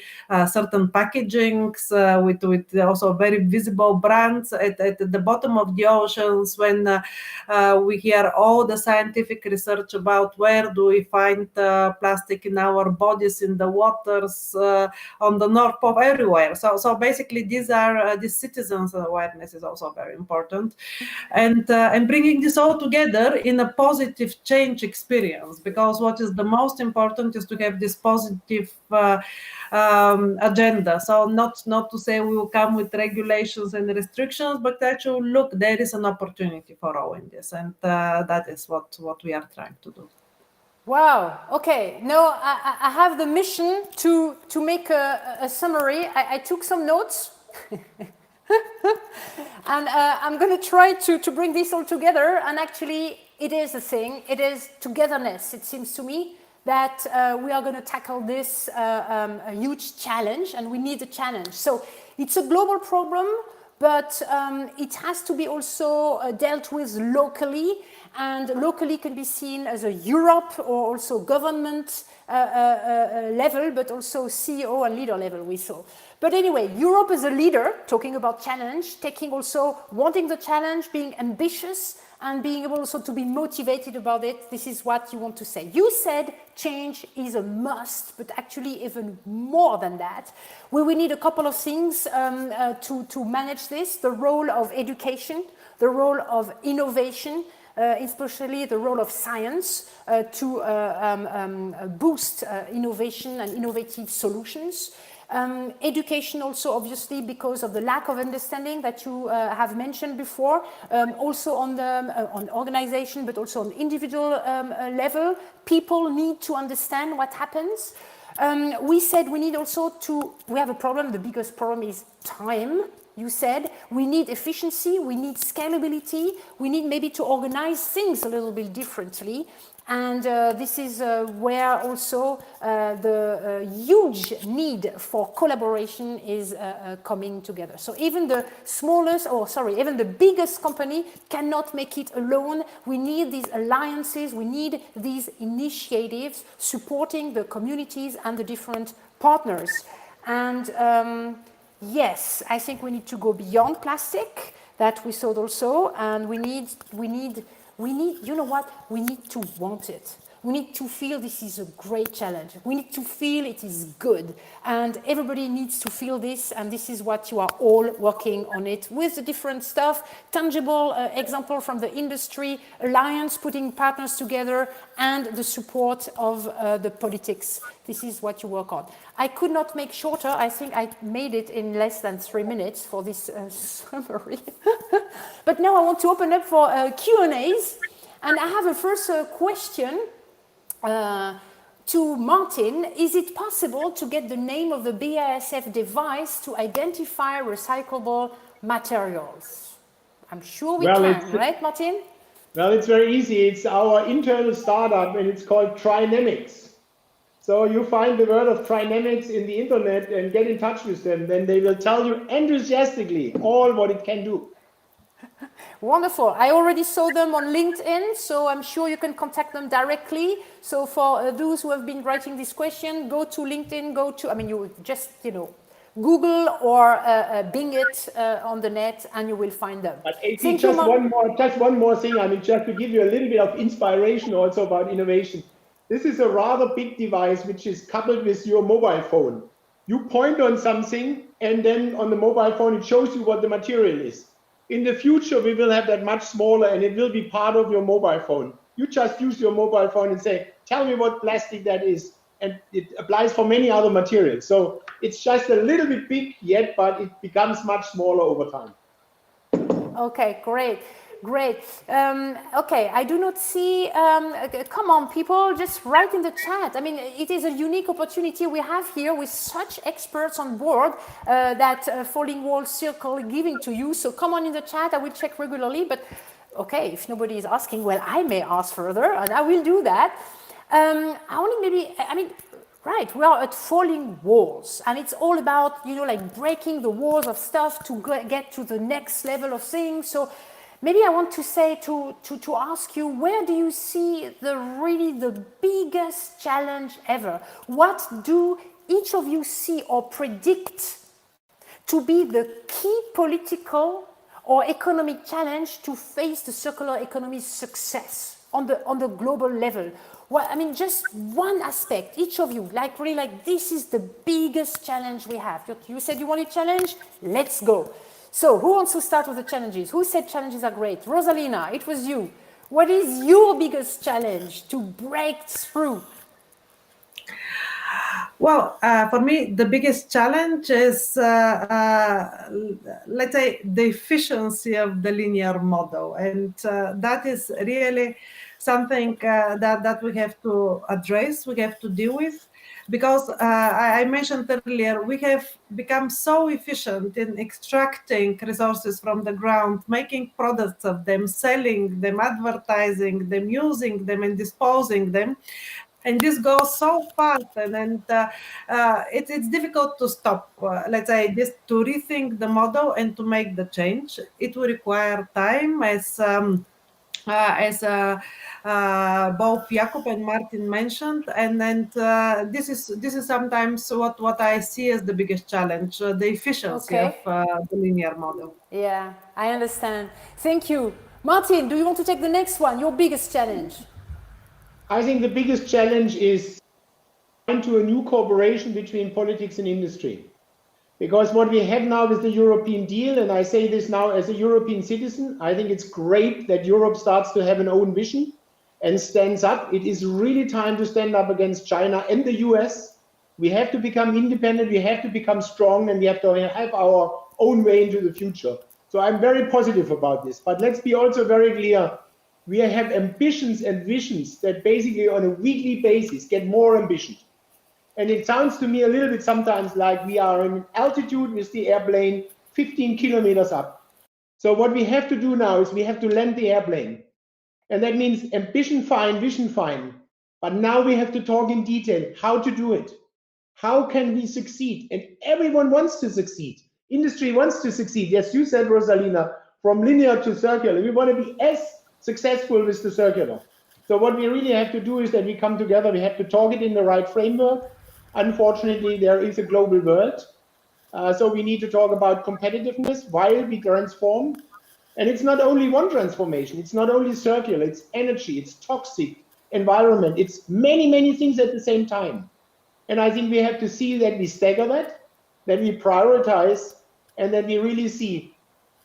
certain packagings with also very visible brands at the bottom of the oceans, when we hear all the scientific research about where do we find plastic in our bodies, in the waters, on the North Pole, everywhere. So basically, these are the citizens' awareness is also very important, and bringing this all together in a positive change experience. Because what is the most important is to have this positive agenda. So not to say we will come with regulations and restrictions, but actually look, there is an opportunity for all in this, and that is what we are trying to do. Wow. Okay. Now I have the mission to make a summary. I took some notes, and I'm going to try to bring this all together. And actually, it is a thing. It is togetherness. It seems to me that we are going to tackle this a huge challenge, and we need a challenge. So it's a global problem, but it has to be also dealt with locally. And locally can be seen as a Europe or also government level, but also CEO and leader level we saw. But anyway, Europe as a leader, talking about challenge, wanting the challenge, being ambitious, and being able also to be motivated about it. This is what you want to say. You said change is a must, but actually even more than that. We need a couple of things to manage this: the role of education, the role of innovation, especially the role of science to boost innovation and innovative solutions. Education also, obviously, because of the lack of understanding that you have mentioned before, also on organization, but also on individual level. People need to understand what happens. We said we need also we have a problem. The biggest problem is time. You said we need efficiency, we need scalability, we need maybe to organize things a little bit differently. And this is where also the huge need for collaboration is coming together. So even the even the biggest company cannot make it alone. We need these alliances, we need these initiatives supporting the communities and the different partners. And yes, I think we need to go beyond plastic, that we saw also, and we need, you know what, we need to want it. We need to feel this is a great challenge. We need to feel it is good. And everybody needs to feel this, and this is what you are all working on it with the different stuff, tangible example from the industry, alliance, putting partners together, and the support of the politics. This is what you work on. I could not make shorter. I think I made it in less than 3 minutes for this summary. But now I want to open up for Q&As. And I have a first question to Martin. Is it possible to get the name of the BASF device to identify recyclable materials? I'm sure we can, right, Martin? Well, it's very easy. It's our internal startup, and it's called Trinamics. So you find the word of Trinamics in the internet and get in touch with them. Then they will tell you enthusiastically all what it can do. Wonderful. I already saw them on LinkedIn, so I'm sure you can contact them directly. So for those who have been writing this question, go to LinkedIn, you just, Google or Bing it on the net and you will find them. But AC, Thank just you, one more thing. Just to give you a little bit of inspiration also about innovation. This is a rather big device which is coupled with your mobile phone. You point on something and then on the mobile phone it shows you what the material is. In the future we will have that much smaller and it will be part of your mobile phone. You just use your mobile phone and say, tell me what plastic that is. And it applies for many other materials. So it's just a little bit big yet, but it becomes much smaller over time. Okay, great. Okay, I do not see, come on people, just write in the chat. I mean, it is a unique opportunity we have here with such experts on board that Falling Wall Circle giving to you. So come on in the chat, I will check regularly, but okay, if nobody is asking, well, I may ask further and I will do that. Right, we are at falling walls and it's all about, like breaking the walls of stuff to get to the next level of things. So maybe I want to say, to ask you, where do you see the biggest challenge ever? What do each of you see or predict to be the key political or economic challenge to face the circular economy's success on the global level? Well, I mean, just one aspect, each of you, this is the biggest challenge we have. You said you wanted challenge? Let's go. So who wants to start with the challenges? Who said challenges are great? Rosalina, it was you. What is your biggest challenge to break through? Well, for me, the biggest challenge is, let's say, the efficiency of the linear model. And that is really something that we have to address, we have to deal with. Because I mentioned earlier, we have become so efficient in extracting resources from the ground, making products of them, selling them, advertising them, using them, and disposing them. And this goes so fast, and it's difficult to stop. Let's say this, to rethink the model and to make the change. It will require time, as both Jakob and Martin mentioned, and this is sometimes what I see as the biggest challenge: the efficiency of the linear model. Yeah, I understand. Thank you, Martin. Do you want to take the next one? Your biggest challenge? I think the biggest challenge is into a new cooperation between politics and industry. Because what we have now is the European deal, and I say this now as a European citizen, I think it's great that Europe starts to have an own vision and stands up. It is really time to stand up against China and the US. We have to become independent, we have to become strong, and we have to have our own way into the future. So I'm very positive about this. But let's be also very clear. We have ambitions and visions that basically on a weekly basis get more ambitious. And it sounds to me a little bit sometimes like we are in altitude with the airplane 15 kilometers up. So what we have to do now is we have to land the airplane. And that means ambition fine, vision fine. But now we have to talk in detail how to do it. How can we succeed? And everyone wants to succeed. Industry wants to succeed. Yes, you said, Rosalina, from linear to circular. We want to be as successful with the circular. So what we really have to do is that we come together. We have to talk it in the right framework. Unfortunately, there is a global world. So we need to talk about competitiveness while we transform. And it's not only one transformation. It's not only circular. It's energy. It's toxic environment. It's many, many things at the same time. And I think we have to see that we stagger that we prioritize, and that we really see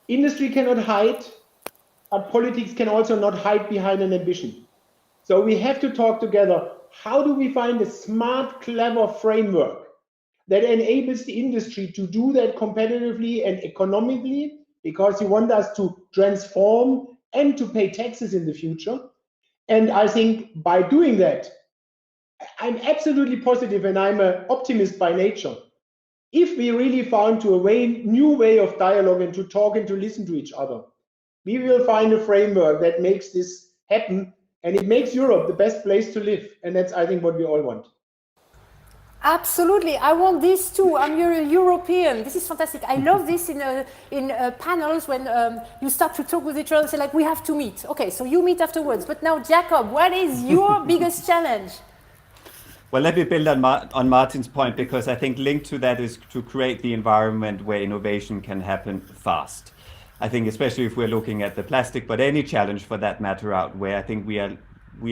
industry cannot hide, but politics can also not hide behind an ambition. So we have to talk together. How do we find a smart, clever framework that enables the industry to do that competitively and economically, because you want us to transform and to pay taxes in the future? And I think by doing that, I'm absolutely positive, and I'm an optimist by nature. If we really found to a new way of dialogue and to talk and to listen to each other, we will find a framework that makes this happen, and it makes Europe the best place to live. And that's, I think, what we all want. Absolutely, I want this too. I'm European. This is fantastic. I love this in panels when you start to talk with each other and say like, we have to meet. Okay, so you meet afterwards. But now, Jacob, what is your biggest challenge? Well, let me build on Martin's point, because I think linked to that is to create the environment where innovation can happen fast. I think especially if we're looking at the plastic, but any challenge for that matter out where I think we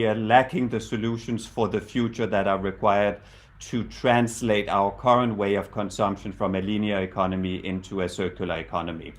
are lacking the solutions for the future that are required to translate our current way of consumption from a linear economy into a circular economy.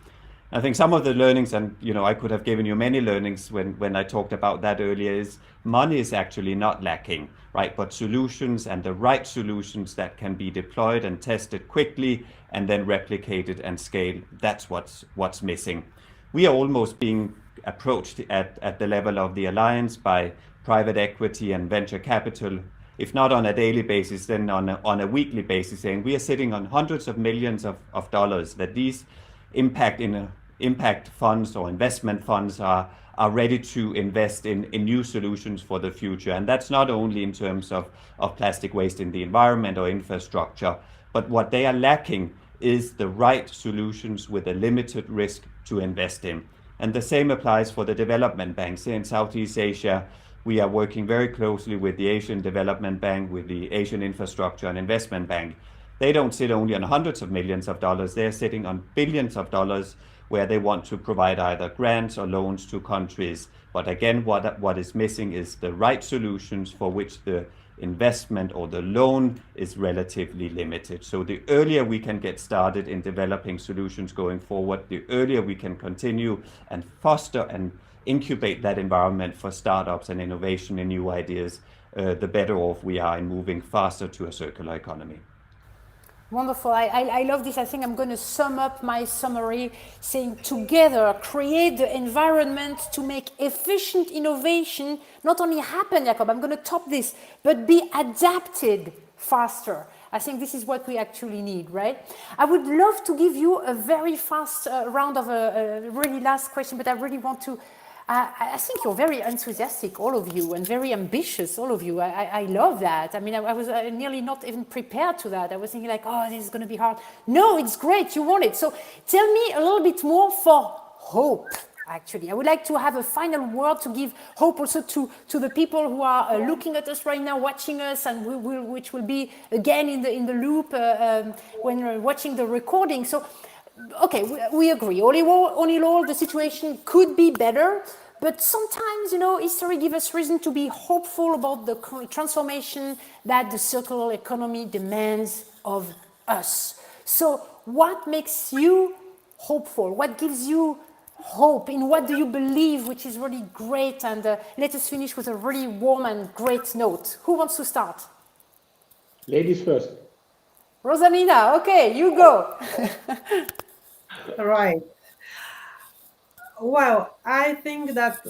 I think some of the learnings, and I could have given you many learnings when I talked about that earlier, is money is actually not lacking, right? But solutions, and the right solutions that can be deployed and tested quickly and then replicated and scaled, that's what's missing. We are almost being approached at the level of the Alliance by private equity and venture capital, if not on a daily basis, then on a weekly basis, saying we are sitting on hundreds of millions of dollars that these impact funds or investment funds are ready to invest in new solutions for the future. And that's not only in terms of plastic waste in the environment or infrastructure, but what they are lacking is the right solutions with a limited risk to invest in. And the same applies for the development banks. In Southeast Asia, we are working very closely with the Asian Development Bank, with the Asian Infrastructure and Investment Bank. They don't sit only on hundreds of millions of dollars, they're sitting on billions of dollars where they want to provide either grants or loans to countries. But again, what is missing is the right solutions for which the investment or the loan is relatively limited. So the earlier we can get started in developing solutions going forward, the earlier we can continue and foster and incubate that environment for startups and innovation and new ideas, the better off we are in moving faster to a circular economy. Wonderful. I love this. I think I'm going to sum up my summary saying together create the environment to make efficient innovation not only happen, Jacob, I'm going to top this, but be adapted faster. I think this is what we actually need, right? I would love to give you a very fast round of a really last question, but I really want to I think you're very enthusiastic, all of you, and very ambitious, all of you. I love that. I mean, I was nearly not even prepared to that. I was thinking like, oh, this is going to be hard. No, it's great. You want it. So tell me a little bit more for hope, actually. I would like to have a final word to give hope also to the people who are looking at us right now, watching us, and which will be again in the loop when watching the recording. So okay, we agree. All in all, the situation could be better, but sometimes, history gives us reason to be hopeful about the transformation that the circular economy demands of us. So what makes you hopeful? What gives you hope? In what do you believe, which is really great? And let us finish with a really warm and great note. Who wants to start? Ladies first. Rosalina, okay, you go. Right. Well, I think that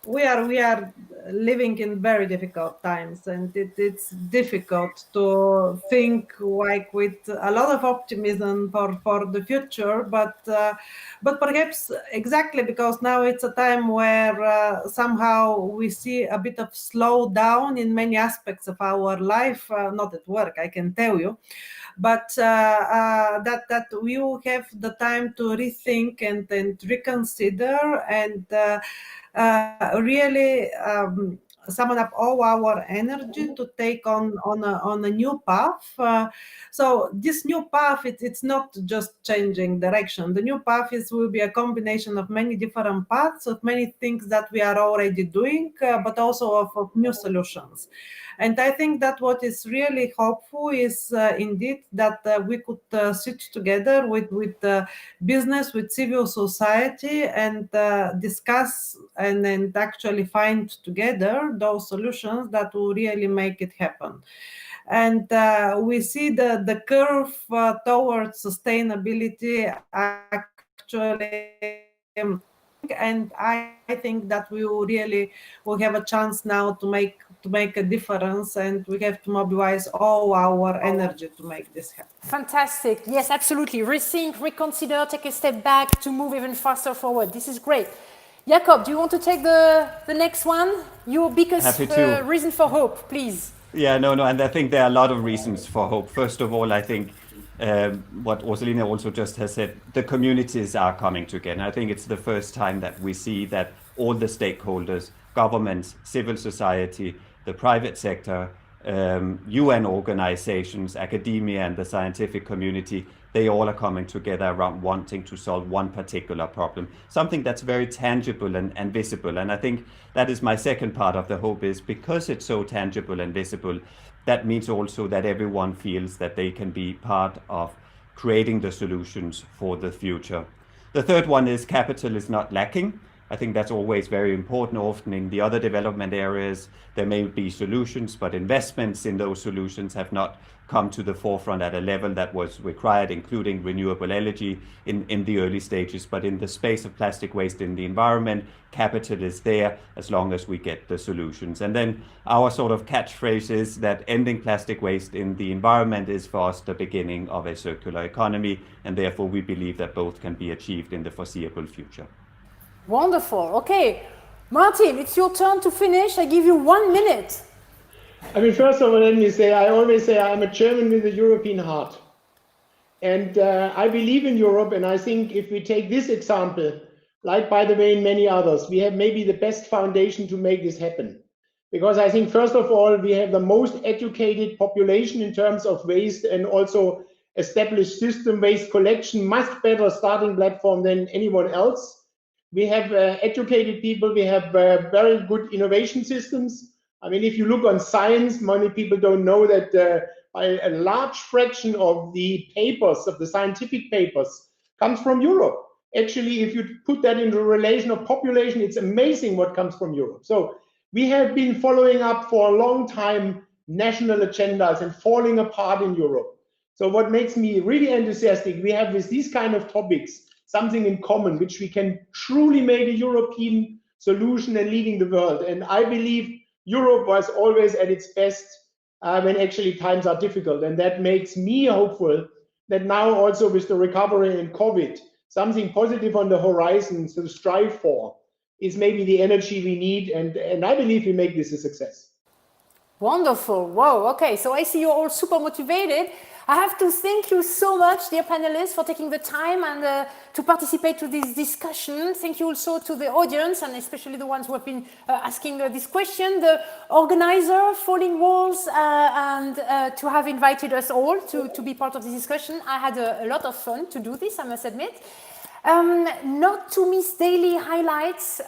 we are living in very difficult times, and it's difficult to think like with a lot of optimism for the future. But perhaps exactly because now it's a time where somehow we see a bit of slowdown in many aspects of our life, not at work, I can tell you. But that we will have the time to rethink and reconsider and really summon up all our energy to take on a new path. So this new path, it's not just changing direction. The new path will be a combination of many different paths, of many things that we are already doing, but also of new solutions. And I think that what is really hopeful is indeed that we could sit together with business, with civil society, and discuss and actually find together those solutions that will really make it happen. And we see the curve towards sustainability actually. And I think that we will have a chance now to make a difference, and we have to mobilize all our energy to make this happen. Fantastic. Yes, absolutely. Rethink, reconsider, take a step back to move even faster forward. This is great. Jacob, do you want to take the next one? Your biggest reason for hope, please. Yeah, no, and I think there are a lot of reasons for hope. First of all, I think what Rosalina also just has said, the communities are coming together. I think it's the first time that we see that all the stakeholders, governments, civil society, the private sector, UN organizations, academia, and the scientific community, they all are coming together around wanting to solve one particular problem, something that's very tangible and visible. And I think that is my second part of the hope, is because it's so tangible and visible, that means also that everyone feels that they can be part of creating the solutions for the future. The third one is capital is not lacking. I think that's always very important. Often in the other development areas, there may be solutions, but investments in those solutions have not come to the forefront at a level that was required, including renewable energy in the early stages. But in the space of plastic waste in the environment, capital is there as long as we get the solutions. And then our sort of catchphrase is that ending plastic waste in the environment is for us the beginning of a circular economy, and therefore we believe that both can be achieved in the foreseeable future. Wonderful. Okay, Martin, it's your turn to finish. I give you 1 minute. I mean, first of all, let me say, I always say I'm a German with a European heart. And I believe in Europe, and I think if we take this example, like, by the way, in many others, we have maybe the best foundation to make this happen. Because I think, first of all, we have the most educated population in terms of waste, and also established system waste collection, much better starting platform than anyone else. We have educated people, we have very good innovation systems. I mean, if you look on science, many people don't know that a large fraction of the papers, of the scientific papers, comes from Europe. Actually, if you put that into relation of population, it's amazing what comes from Europe. So we have been following up for a long time national agendas and falling apart in Europe. So what makes me really enthusiastic, we have with these kind of topics something in common, which we can truly make a European solution and leading the world. And I believe Europe was always at its best when actually times are difficult. And that makes me hopeful that now also with the recovery in COVID, something positive on the horizon to strive for is maybe the energy we need. And I believe we make this a success. Wonderful. Wow. Okay. So I see you're all super motivated. I have to thank you so much, dear panelists, for taking the time and to participate to this discussion. Thank you also to the audience, and especially the ones who have been asking this question, the organizer, Falling Walls, and to have invited us all to be part of this discussion. I had a lot of fun to do this, I must admit. Not to miss daily highlights.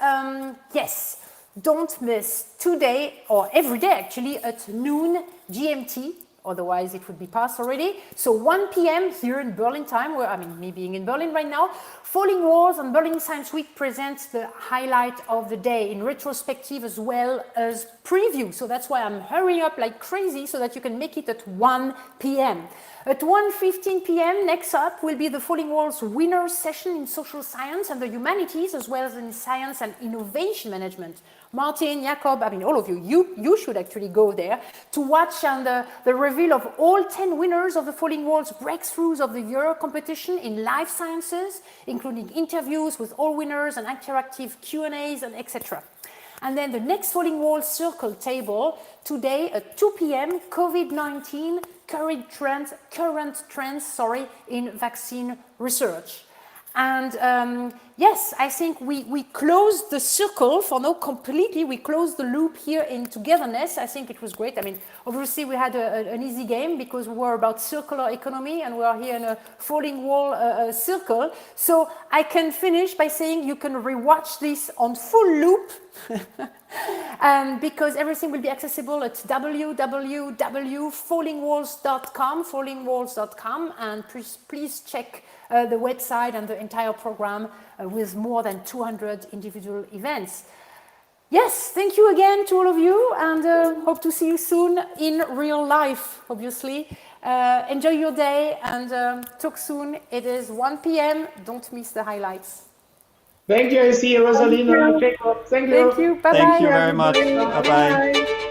Yes. Don't miss today, or every day actually, at noon GMT, otherwise it would be past already. So 1 p.m. here in Berlin time, where, I mean, me being in Berlin right now, Falling Walls and Berlin Science Week presents the highlight of the day in retrospective as well as preview. So that's why I'm hurrying up like crazy so that you can make it at 1 p.m. At 1:15 p.m. next up will be the Falling Walls Winners Session in Social Science and the Humanities, as well as in Science and Innovation Management. Martin, Jakob, I mean, all of you should actually go there to watch and the reveal of all 10 winners of the Falling Walls Breakthroughs of the Year competition in life sciences, including interviews with all winners and interactive Q&As and etc. And then the next Falling Walls Circle Table today at 2 p.m. COVID-19 current trends in vaccine research. And yes, I think we closed the circle for now completely. We closed the loop here in togetherness. I think it was great. I mean, obviously we had an easy game because we were about circular economy and we are here in a falling wall circle. So I can finish by saying you can rewatch this on full loop because everything will be accessible at www.fallingwalls.com, and please check the website and the entire program with more than 200 individual events. Yes, thank you again to all of you, and hope to see you soon in real life, obviously. Enjoy your day and talk soon. It is 1 p.m. Don't miss the highlights. Thank you, I see you, Rosalina, Jacob. Thank you. Thank you. Bye-bye. Thank you very much. Bye-bye.